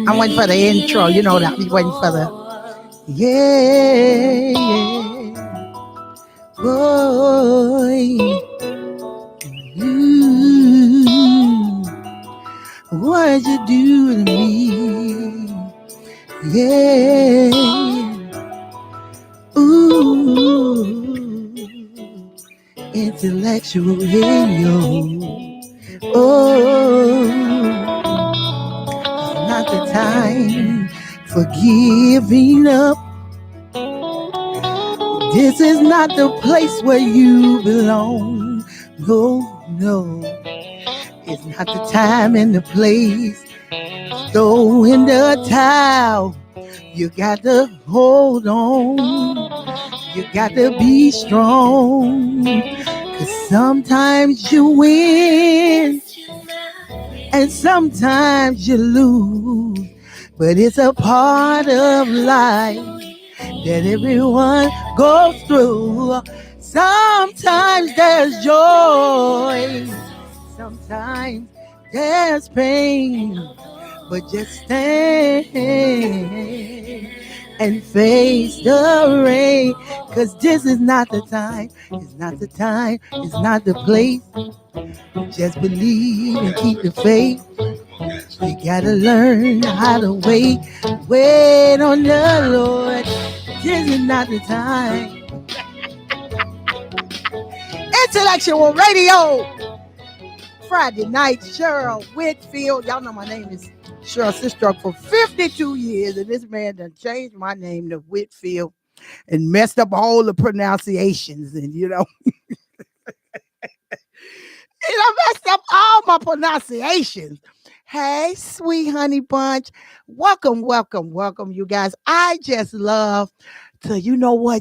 I'm waiting for the intro. You know that. I'm waiting for the. Yeah, yeah. Boy. What'd you do to me? Yeah. Ooh. Intellectual radio. Oh, not the time for giving up. This is not the place where you belong. No, no. It's not the time and the place. Throw in the towel. You got to hold on. You got to be strong. 'Cause sometimes you win. And sometimes you lose. But it's a part of life that everyone goes through. Sometimes there's joy. Sometimes there's pain. But just stand and face the rain. 'Cause this is not the time. It's not the time. It's not the place. Just believe and keep the faith. You gotta learn how to wait. Wait on the Lord. This is not the time. Intellectual Radio. Friday night, Cheryl Whitfield. Y'all know my name is Cheryl Sistrunk for 52 years. And this man done changed my name to Whitfield and messed up all the pronunciations. And messed up all my pronunciations. Hey, sweet honey bunch. Welcome, welcome, welcome, you guys. I just love to,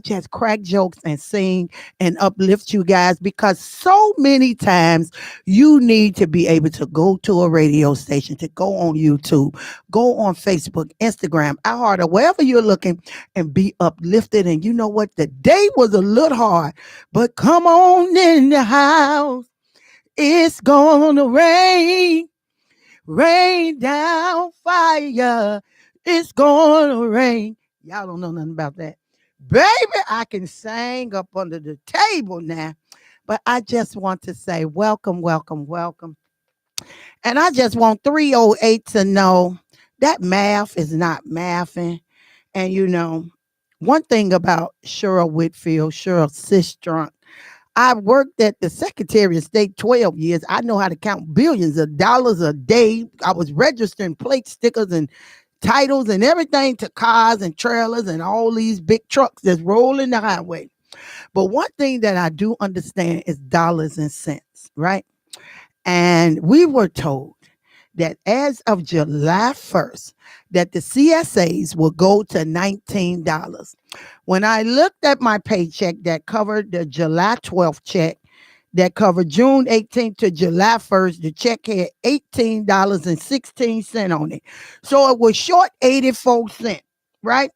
just crack jokes and sing and uplift you guys, because so many times you need to be able to go to a radio station, to go on YouTube, go on Facebook, Instagram, iHeart, or wherever you're looking, and be uplifted. And you know what? The day was a little hard, but come on in the house. It's gonna rain down fire. It's gonna rain. Y'all don't know nothing about that. Baby, I can sing up under the table now. But I just want to say welcome, welcome, welcome. And I just want 308 to know that math is not mathing. And one thing about Cheryl Whitfield, Cheryl Sistrunk, I worked at the Secretary of State 12 years. I know how to count billions of dollars a day. I was registering plate stickers and titles and everything to cars and trailers and all these big trucks that's rolling the highway. But one thing that I do understand is dollars and cents, right? And we were told that as of July 1st, that the CSAs will go to $19. When I looked at my paycheck that covered the July 12th check, that covered June 18th to July 1st, the check had $18.16 on it. So it was short 84 cents, right?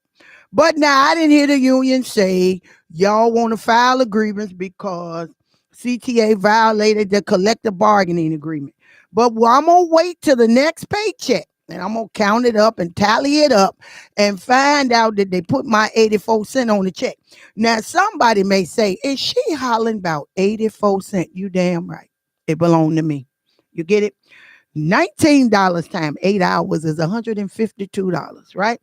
But now I didn't hear the union say, y'all want to file a grievance because CTA violated the collective bargaining agreement. But I'm going to wait till the next paycheck, and I'm going to count it up and tally it up and find out that they put my 84 cents on the check. Now, somebody may say, is she hollering about 84 cents? You damn right. It belonged to me. You get it? $19 times 8 hours is $152, right?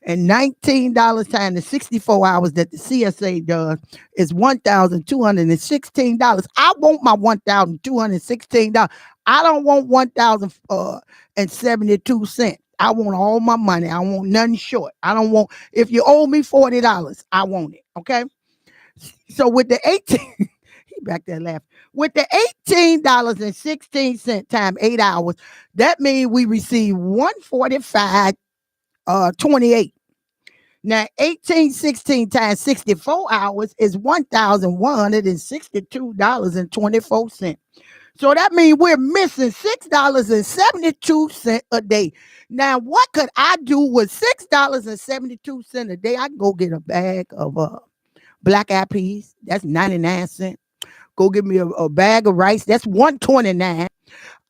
And $19 times the 64 hours that the CSA does is $1,216. I want my $1,216. I don't want $1,072. I want all my money. I want nothing short. I don't want, if you owe me $40, I want it. Okay. So with the 18, he back there laughing. With the $18.16 times 8 hours, that means we receive $145.28. Now, 1816 times 64 hours is $1,162.24. So that means we're missing $6.72 a day. Now, what could I do with $6.72 a day? I can go get a bag of black eyed peas. That's 99 cents. Go get me a bag of rice. That's $1.29.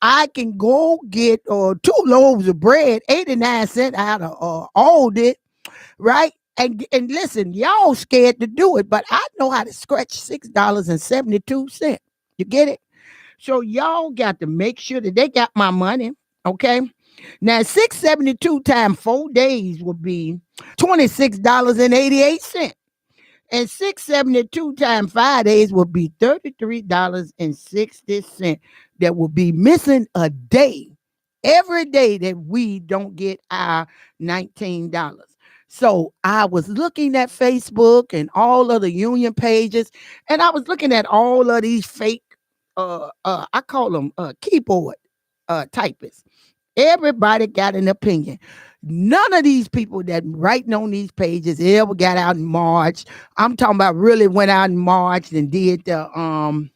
I can go get 2 loaves of bread, 89 cents out of Aldi, right? And listen, y'all scared to do it, but I know how to scratch $6.72. You get it? So y'all got to make sure that they got my money. Okay. Now 672 times 4 days would be $26.88. And 672 times 5 days will be $33.60. That will be missing a day every day that we don't get our $19. So I was looking at Facebook and all of the union pages, and I was looking at all of these fake, I call them keyboard typists. Everybody got an opinion. None of these people that writing on these pages ever got out in March. I'm talking about really went out in March and did the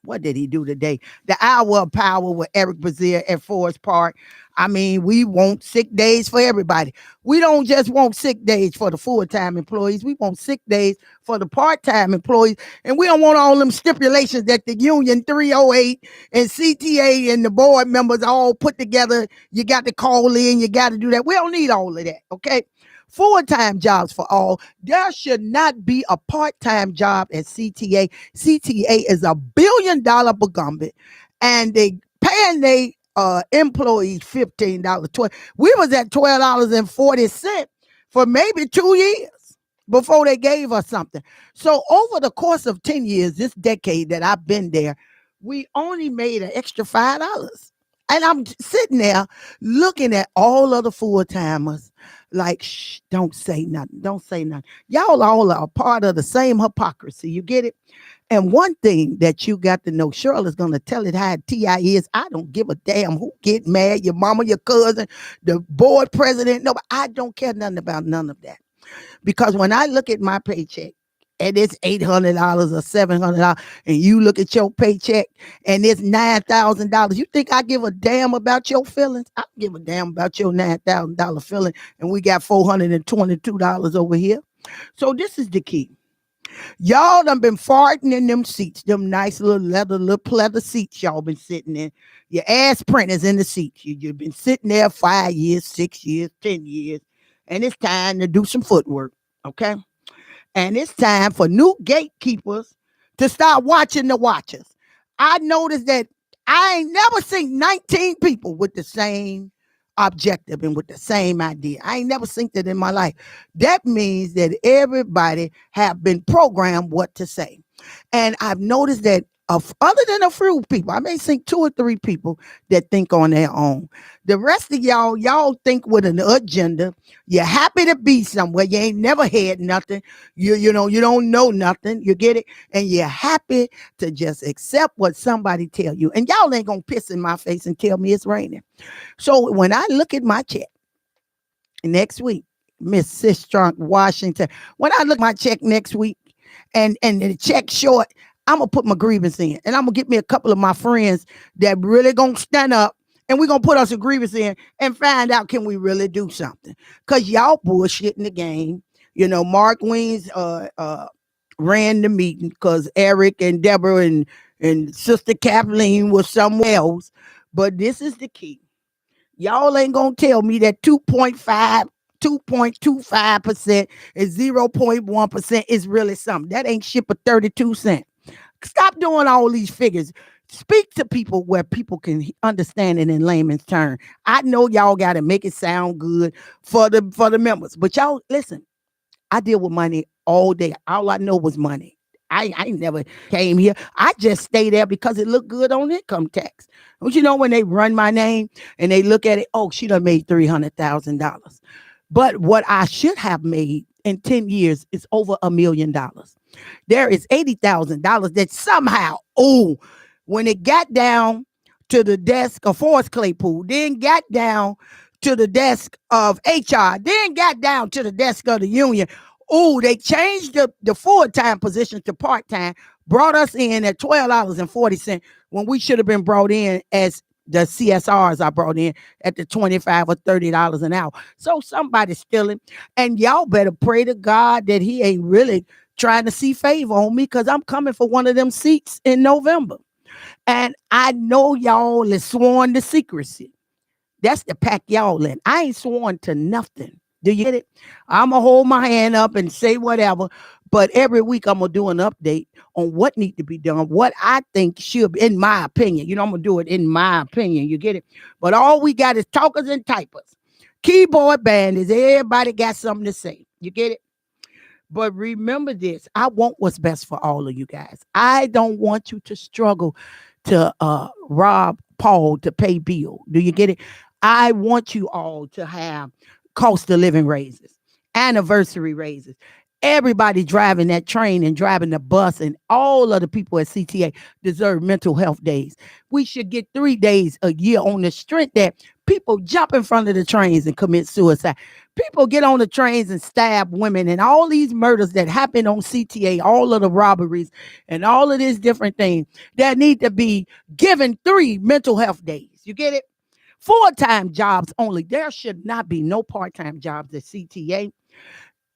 what did he do today? The Hour of Power with Eric Brazier at Forest Park. I mean, we want sick days for everybody. We don't just want sick days for the full-time employees. We want sick days for the part-time employees. And we don't want all them stipulations that the Union 308 and CTA and the board members all put together. You got to call in. You got to do that. We don't need all of that, okay? Full-time jobs for all. There should not be a part-time job at CTA. CTA is $1 billion begumbit, and they paying their employees $15. We was at $12.40 for maybe 2 years before they gave us something. So over the course of 10 years, this decade that I've been there, we only made an extra $5. And I'm sitting there looking at all of the full-timers like, shh, don't say nothing. Don't say nothing. Y'all all are part of the same hypocrisy. You get it? And one thing that you got to know, Cheryl is going to tell it how TI is. I don't give a damn who get mad, your mama, your cousin, the board president. No, I don't care nothing about none of that. Because when I look at my paycheck, and it's $800 or $700, and you look at your paycheck and it's $9,000. You think I give a damn about your feelings? I give a damn about your $9,000 feeling, and we got $422 over here. So this is the key. Y'all done been farting in them seats, them nice little leather seats y'all been sitting in. Your ass printers in the seats. You've been sitting there 5 years, 6 years, 10 years, and it's time to do some footwork, okay? And it's time for new gatekeepers to start watching the watchers. I noticed that I ain't never seen 19 people with the same objective and with the same idea. I ain't never seen that in my life. That means that everybody have been programmed what to say. And I've noticed that other than a few people, I may see 2 or 3 people that think on their own. The rest of y'all think with an agenda. You're happy to be somewhere. You ain't never had nothing. You don't know nothing. You get it? And you're happy to just accept what somebody tell you. And y'all ain't gonna piss in my face and tell me it's raining. So when I look at my check next week, Miss Sistrunk, Washington, when I look at my check next week and the check short, I'm going to put my grievance in, and I'm going to get me a couple of my friends that really going to stand up, and we're going to put us a grievance in and find out, can we really do something? Because y'all bullshitting the game. You know, Mark Wings ran the meeting because Eric and Deborah and Sister Kathleen was somewhere else. But this is the key. Y'all ain't going to tell me that 2.25% and 0.1% is really something. That ain't shit but 32 cents. Stop doing all these figures. Speak to people where people can understand it in layman's term. I know y'all got to make it sound good for the members, but y'all listen. I deal with money all day. All I know was money. I never came here. I just stay there because it looked good on income tax. Don't you know when they run my name and they look at it? Oh, she done made $300,000. But what I should have made in 10 years is over $1 million. There is $80,000 that somehow, when it got down to the desk of Forrest Claypool, then got down to the desk of HR, then got down to the desk of the union. They changed the full-time position to part-time, brought us in at $12.40 when we should have been brought in as the CSRs I brought in at the $25 or $30 an hour. So somebody's stealing, and y'all better pray to God that he ain't really trying to see favor on me, because I'm coming for one of them seats in November. And I know y'all is sworn to secrecy. That's the pack y'all in. I ain't sworn to nothing. Do you get it? I'm going to hold my hand up and say whatever. But every week I'm going to do an update on what need to be done, what I think should be, in my opinion. You know, I'm going to do it in my opinion. You get it? But all we got is talkers and typers. Keyboard bandits. Everybody got something to say. You get it? But remember this, I want what's best for all of you guys. I don't want you to struggle to rob Paul to pay bill. Do you get it? I want you all to have cost of living raises, anniversary raises. Everybody driving that train and driving the bus and all of the people at CTA deserve mental health days. We should get 3 days a year on the strength that people jump in front of the trains and commit suicide. People get on the trains and stab women, and all these murders that happen on CTA, all of the robberies and all of these different things that need to be given 3 mental health days. You get it? Full-time jobs only. There should not be no part-time jobs at CTA.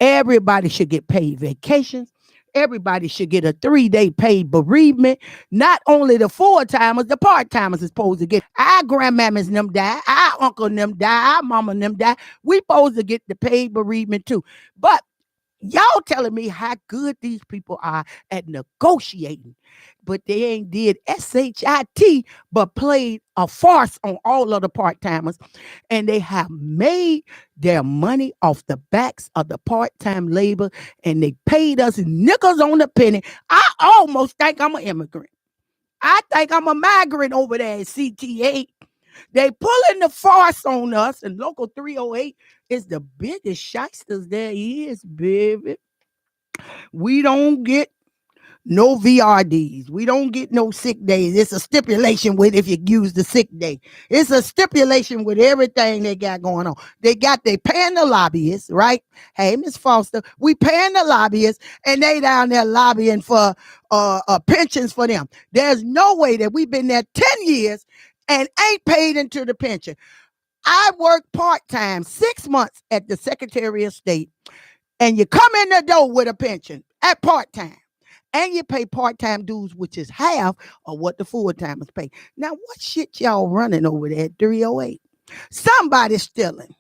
Everybody should get paid vacations. Everybody should get a 3-day paid bereavement. Not only the full-timers, the part-timers is supposed to get. Our grandmammas and them die. Our uncle and them die. Our mama and them die. We supposed to get the paid bereavement too. But y'all telling me how good these people are at negotiating, but they ain't did SHIT, but played a farce on all of the part-timers, and they have made their money off the backs of the part-time labor, and they paid us nickels on the penny. I almost think I'm an immigrant. I think I'm a migrant over there at CTA. They pulling the farce on us, and Local 308 is the biggest shysters there is, baby. We don't get no VRDs. We don't get no sick days. It's a stipulation with if you use the sick day. It's a stipulation with everything they got going on. They paying the lobbyists, right? Hey, Miss Foster, we paying the lobbyists, and they down there lobbying for pensions for them. There's no way that we've been there 10 years and ain't paid into the pension. I work part-time 6 months at the Secretary of State, and you come in the door with a pension at part-time, and you pay part-time dues, which is half of what the full-timers pay. Now, what shit y'all running over there at 308? Somebody's stealing.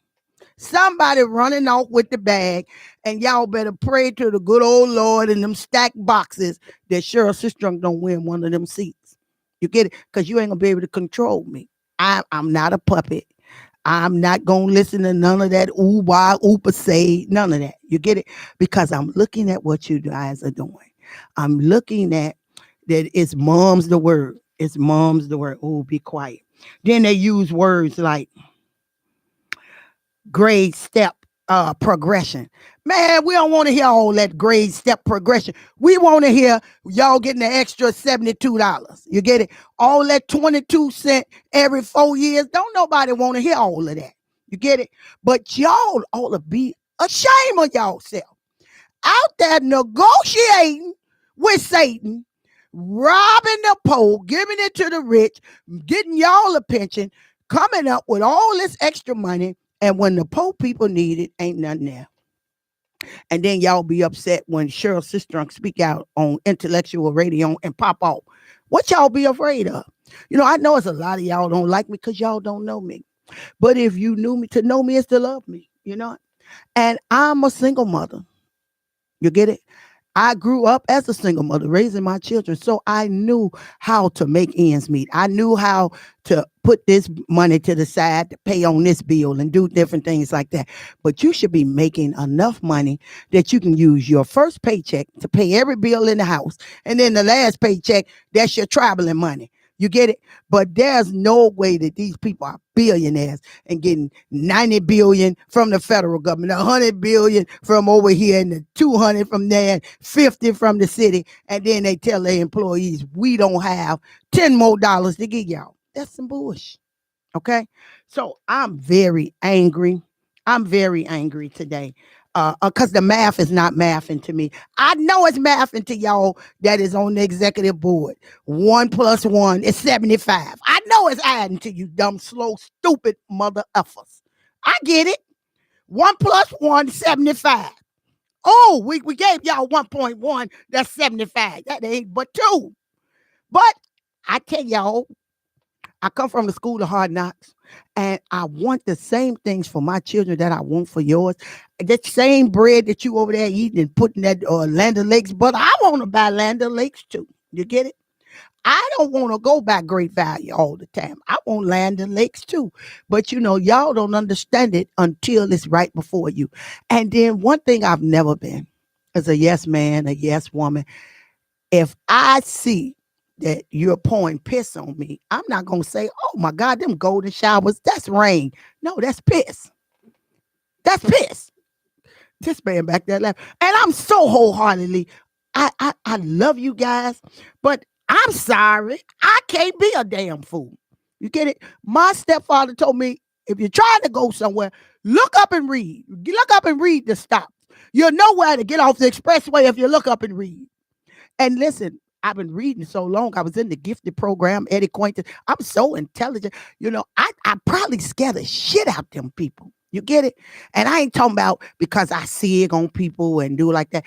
Somebody running off with the bag, and y'all better pray to the good old Lord in them stacked boxes that Cheryl Sistrunk don't win one of them seats. You get it? Because you ain't going to be able to control me. I'm not a puppet. I'm not going to listen to none of that ooh, wah, oopa say, none of that. You get it? Because I'm looking at what you guys are doing. I'm looking at that it's mom's the word. It's mom's the word. Oh, be quiet. Then they use words like grade step progression. Man, we don't want to hear all that grade step progression. We want to hear y'all getting an extra $72. You get it? All that 22 cents every 4 years. Don't nobody want to hear all of that. You get it? But y'all ought to be ashamed of yourself. Out there negotiating with Satan, robbing the poor, giving it to the rich, getting y'all a pension, coming up with all this extra money. And when the poor people need it, ain't nothing there. And then y'all be upset when Cheryl Sistrunk speak out on intellectual radio and pop off. What y'all be afraid of? You know, I know it's a lot of y'all don't like me because y'all don't know me. But if you knew me, to know me is to love me, you know? And I'm a single mother. You get it? I grew up as a single mother, raising my children. So I knew how to make ends meet. I knew how to put this money to the side to pay on this bill and do different things like that. But you should be making enough money that you can use your first paycheck to pay every bill in the house. And then the last paycheck, that's your traveling money. You get it? But there's no way that these people are billionaires and getting 90 billion from the federal government, 100 billion from over here, and the 200 from there, 50 from the city. And then they tell their employees, we don't have 10 more dollars to give y'all. That's some bullshit. Okay? So I'm very angry. I'm very angry today. Because the math is not mathing to me. I know it's mathing to y'all that is on the executive board. 1 + 1 is 75. I know it's adding to you, dumb, slow, stupid mother effers. I get it. 1 + 1 is 75. Oh, we gave y'all 1.1. That's 75. That ain't but 2. But I tell y'all, I come from the school of hard knocks, and I want the same things for my children that I want for yours. That same bread that you over there eating and putting that Land O'Lakes butter, I want to buy Land O'Lakes too. You get it? I don't want to go by Great Value all the time. I want Land O'Lakes too. But y'all don't understand it until it's right before you. And then one thing I've never been is a yes man, a yes woman. If I see that you're pouring piss on me, I'm not going to say, oh my God, them golden showers, that's rain. No, that's piss. That's piss. This man back there left. And I'm so wholeheartedly, I love you guys, but I'm sorry. I can't be a damn fool. You get it? My stepfather told me, if you're trying to go somewhere, look up and read. Look up and read the stops. You'll know where to get off the expressway if you look up and read. And listen, I've been reading so long. I was in the gifted program, Eddie Quainton. I'm so intelligent. I probably scare the shit out them people. You get it? And I ain't talking about because I see it on people and do like that.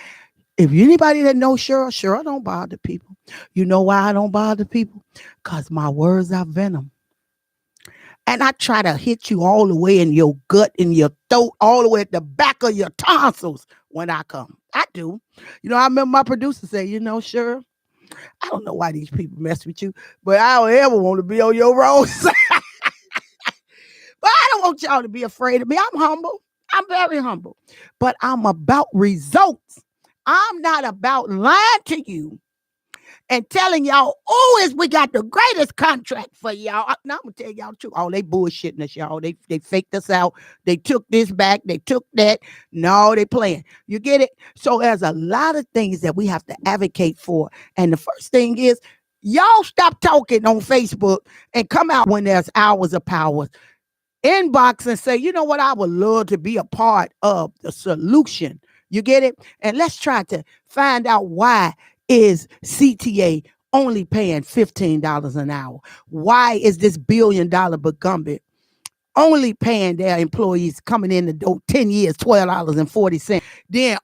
If anybody that knows Cheryl don't bother people. You know why I don't bother people? Because my words are venom. And I try to hit you all the way in your gut, in your throat, all the way at the back of your tonsils when I come. I do. I remember my producer say, Cheryl, I don't know why these people mess with you, but I don't ever want to be on your road. But I don't want y'all to be afraid of me. I'm humble. I'm very humble. But I'm about results. I'm not about lying to you and telling y'all, we got the greatest contract for y'all. Now I'm gonna tell y'all the truth. Oh, they bullshitting us, y'all. They faked us out. They took this back. They took that. No, they playing. You get it? So there's a lot of things that we have to advocate for. And the first thing is, y'all stop talking on Facebook and come out when there's hours of power. Inbox and say, you know what? I would love to be a part of the solution. You get it? And let's try to find out why is CTA only paying $15 an hour? Why is this $1 billion Burgundy only paying their employees coming in the door 10 years, $12.40? Then,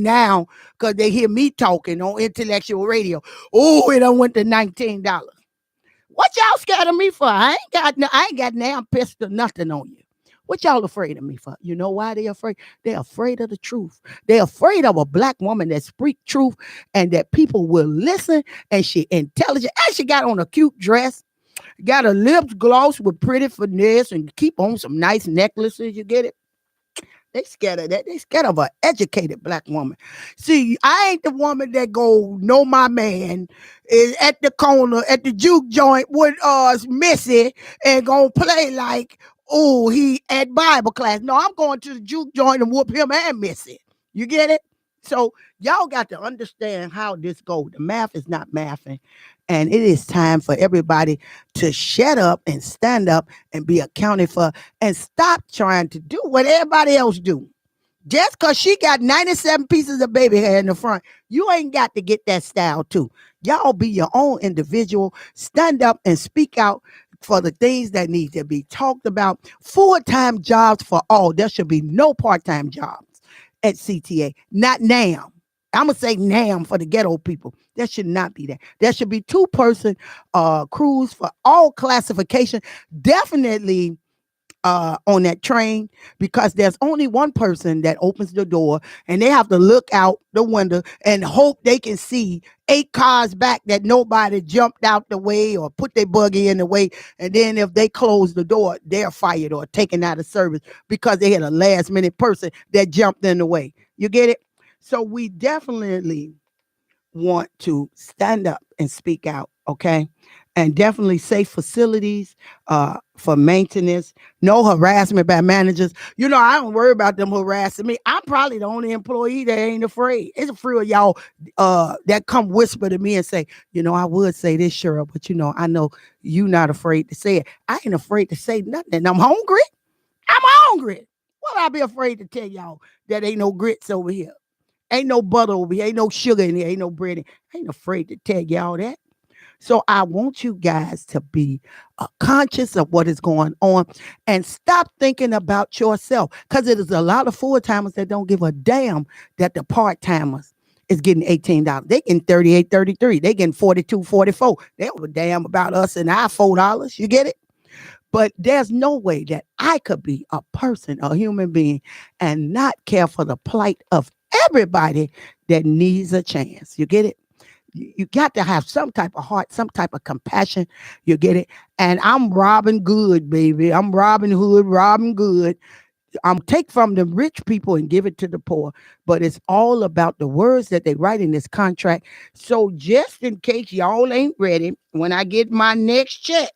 now, because they hear me talking on intellectual radio, it done went to $19. What y'all scared of me for? I ain't got damn pistol nothing on you. What y'all afraid of me for? You know why they afraid? They're afraid of the truth. They're afraid of a black woman that speaks truth and that people will listen, and she intelligent. And she got on a cute dress, got her lips glossed with pretty finesse, and keep on some nice necklaces. You get it? They scared of that. They scared of an educated black woman. See, I ain't the woman that go know my man is at the corner at the juke joint with Missy and gonna play like, he at Bible class. No, I'm going to the juke joint and whoop him and Missy. You get it? So y'all got to understand how this goes. The math is not mathing. And it is time for everybody to shut up and stand up and be accounted for and stop trying to do what everybody else do. Just because she got 97 pieces of baby hair in the front, you ain't got to get that style too. Y'all be your own individual. Stand up and speak out for the things that need to be talked about. Full-time jobs for all. There should be no part-time jobs at CTA. Not now. I'm going to say NAM for the ghetto people. There should not be that. There should be 2-person crews for all classification. Definitely on that train, because there's only one person that opens the door and they have to look out the window and hope they can see 8 cars back that nobody jumped out the way or put their buggy in the way. And then if they close the door, they're fired or taken out of service because they had a last minute person that jumped in the way. You get it? So we definitely want to stand up and speak out, okay? And definitely safe facilities for maintenance. No harassment by managers. I don't worry about them harassing me. I'm probably the only employee that ain't afraid. It's a few of y'all that come whisper to me and say, I would say this, Cheryl, but I know you not afraid to say it. I ain't afraid to say nothing. I'm hungry. I'm hungry. What I be afraid to tell y'all that ain't no grits over here? Ain't no butter over here. Ain't no sugar in here. Ain't no bread in here. I ain't afraid to tell y'all that. So I want you guys to be conscious of what is going on and stop thinking about yourself, because it is a lot of full-timers that don't give a damn that the part-timers is getting $18. They getting 38, 33. They getting 42, 44. They don't give a damn about us and our $4. You get it? But there's no way that I could be a person, a human being, and not care for the plight of everybody that needs a chance. You get it? You got to have some type of heart, some type of compassion. You get it? And I'm Robin Good, baby. I'm Robin Hood, Robin Good. I'm take from the rich people and give it to the poor. But it's all about the words that they write in this contract. So just in case y'all ain't ready, when I get my next check,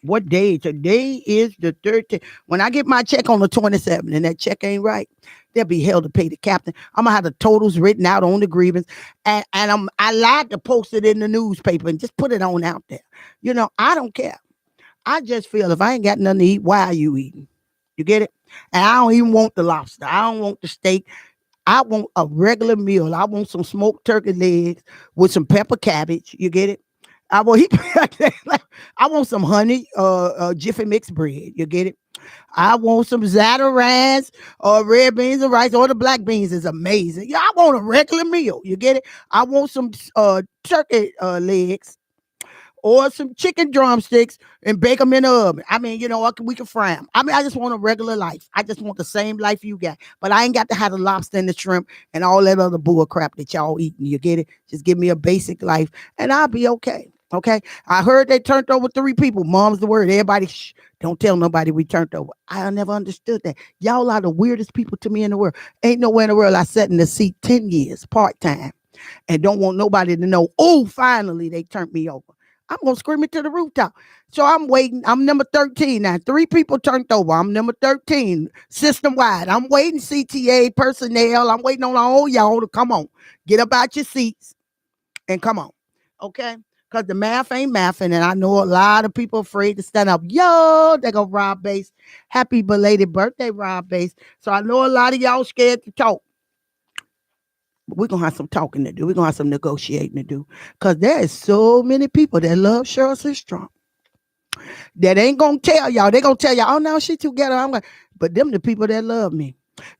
what day? Today is the 13th. When I get my check on the 27th and that check ain't right, they'll be held to pay the captain. I'm gonna have the totals written out on the grievance, and I lied to post it in the newspaper and just put it on out there. I don't care. I just feel if I ain't got nothing to eat, why are you eating? You get it? And I don't even want the lobster. I don't want the steak. I want a regular meal. I want some smoked turkey legs with some pepper cabbage. You get it? I want I want some honey, Jiffy mix bread. You get it? I want some Zatarain's or red beans and rice, or the black beans is amazing. Yeah, I want a regular meal. You get it? I want some turkey legs or some chicken drumsticks and bake them in the oven. I mean, we can fry them. I mean, I just want a regular life. I just want the same life you got. But I ain't got to have the lobster and the shrimp and all that other bull crap that y'all eating. You get it? Just give me a basic life and I'll be okay. Okay? I heard they turned over 3 people. Mom's the word. Everybody, shh, don't tell nobody we turned over. I never understood that. Y'all are the weirdest people to me in the world. Ain't nowhere in the world I sat in the seat 10 years, part-time, and don't want nobody to know, oh, finally they turned me over. I'm going to scream it to the rooftop. So I'm waiting. I'm number 13 now. 3 people turned over. I'm number 13 system-wide. I'm waiting CTA personnel. I'm waiting on all y'all to come on. Get up out your seats and come on. Okay? Because the math ain't mathing, and I know a lot of people afraid to stand up. Yo, they go Rob Bass. Happy belated birthday, Rob Bass. So I know a lot of y'all scared to talk. We're going to have some talking to do. We're going to have some negotiating to do. Because there is so many people that love Cheryl Sistrunk that ain't going to tell y'all. They're going to tell y'all, oh, no, she too ghetto. But them the people that love me.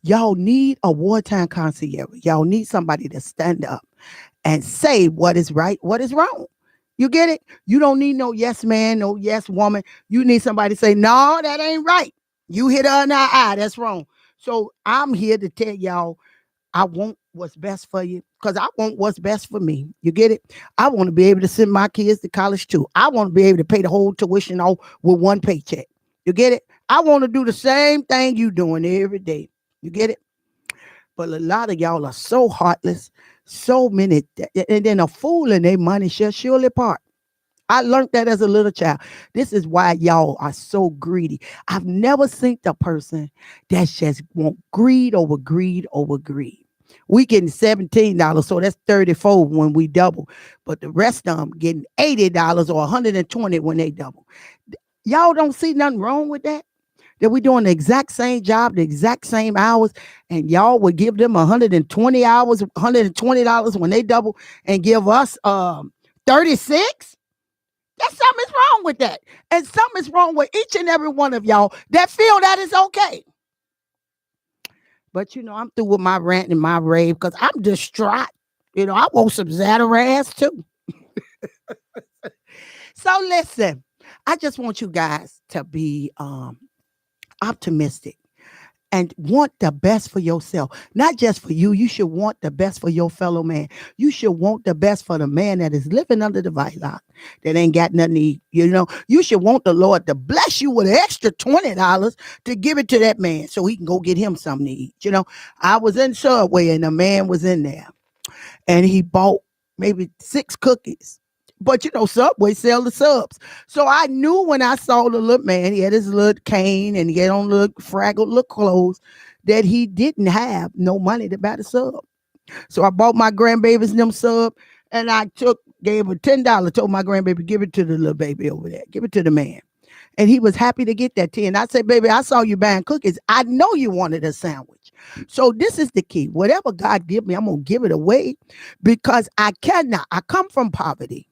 Y'all need a wartime concierge. Y'all need somebody to stand up and say what is right, what is wrong. You get it? You don't need no yes man, no yes woman. You need somebody to say, no, that ain't right. You hit her in the eye. That's wrong. So I'm here to tell y'all, I want what's best for you because I want what's best for me. You get it? I want to be able to send my kids to college too. I want to be able to pay the whole tuition off with one paycheck. You get it? I want to do the same thing you doing every day. You get it? But a lot of y'all are so heartless, so many, and then a fool in their money shall surely part. I learned that as a little child. This is why y'all are so greedy. I've never seen a person that just want greed over greed over greed. We getting $17, so that's 34 when we double. But the rest of them getting $80 or 120 when they double. Y'all don't see nothing wrong with that? That we doing the exact same job, the exact same hours, and y'all would give them 120 hours, $120 when they double, and give us 36? That's something's wrong with that. And something's wrong with each and every one of y'all that feel that is okay. But I'm through with my rant and my rave because I'm distraught. I want some Zatarain's too. So listen, I just want you guys to be optimistic and want the best for yourself. Not just for you. You should want the best for your fellow man. You should want the best for the man that is living under the viaduct that ain't got nothing to eat. You should want the Lord to bless you with an extra $20 to give it to that man so he can go get him something to eat. I was in Subway and a man was in there and he bought maybe 6 cookies. But Subway sell the subs. So I knew when I saw the little man, he had his little cane and he had on little fraggle little clothes, that he didn't have no money to buy the sub. So I bought my grandbabies them sub and I gave her $10, told my grandbaby, give it to the little baby over there. Give it to the man. And he was happy to get that 10. I said, baby, I saw you buying cookies. I know you wanted a sandwich. So this is the key. Whatever God give me, I'm going to give it away because I come from poverty.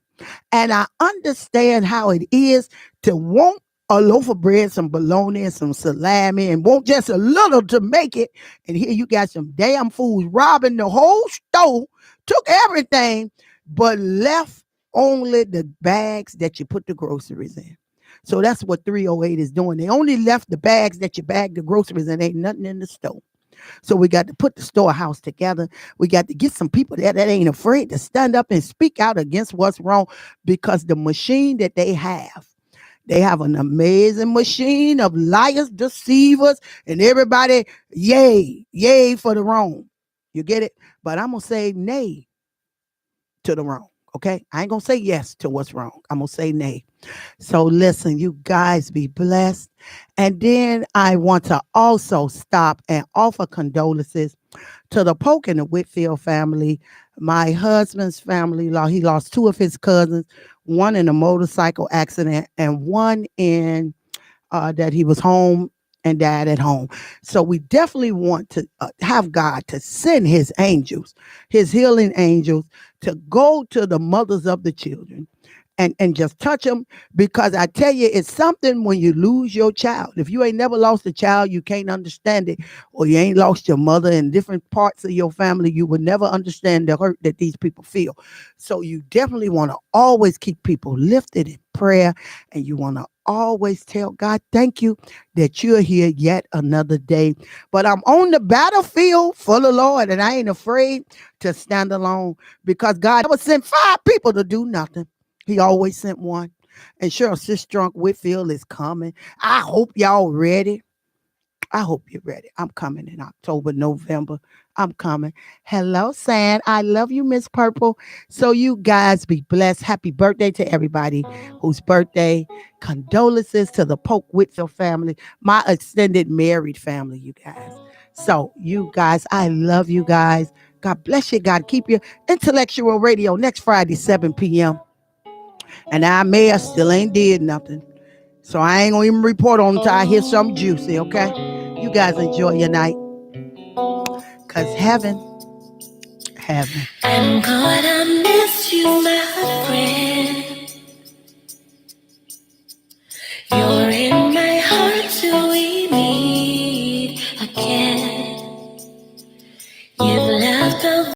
And I understand how it is to want a loaf of bread, some bologna, and some salami, and want just a little to make it. And here you got some damn fools robbing the whole store, took everything, but left only the bags that you put the groceries in. So that's what 308 is doing. They only left the bags that you bag the groceries in. Ain't nothing in the store. So we got to put the storehouse together. We got to get some people there that ain't afraid to stand up and speak out against what's wrong, because the machine that they have an amazing machine of liars, deceivers, and everybody, yay for the wrong. You get it? But I'm going to say nay to the wrong. Okay? I ain't going to say yes to what's wrong. I'm going to say nay. So listen, you guys be blessed. And then I want to also stop and offer condolences to the Polk and the Whitfield family. My husband's family, he lost two of his cousins, one in a motorcycle accident and one in that he was home and died at home. So we definitely want to have God to send his angels, his healing angels, to go to the mothers of the children and just touch them, because I tell you, it's something when you lose your child. If you ain't never lost a child, you can't understand it, or you ain't lost your mother in different parts of your family, you will never understand the hurt that these people feel. So you definitely want to always keep people lifted in prayer, and you want to always tell God, thank you that you're here yet another day. But I'm on the battlefield for the Lord, and I ain't afraid to stand alone, because God never sent 5 people to do nothing. He always sent one. And Cheryl, Sistrunk Whitfield is coming. I hope y'all ready. I hope you're ready. I'm coming in October, November. I'm coming. Hello, San. I love you, Miss Purple. So you guys be blessed. Happy birthday to everybody whose birthday. Condolences to the Polk Whitfield family, my extended married family, you guys. So you guys, I love you guys. God bless you. God keep you. Intellectual Radio next Friday, 7 p.m. And our mayor still ain't did nothing. So I ain't gonna even report on until I hear something juicy, okay? You guys enjoy your night. Cause heaven. I'm gonna miss you, my friend.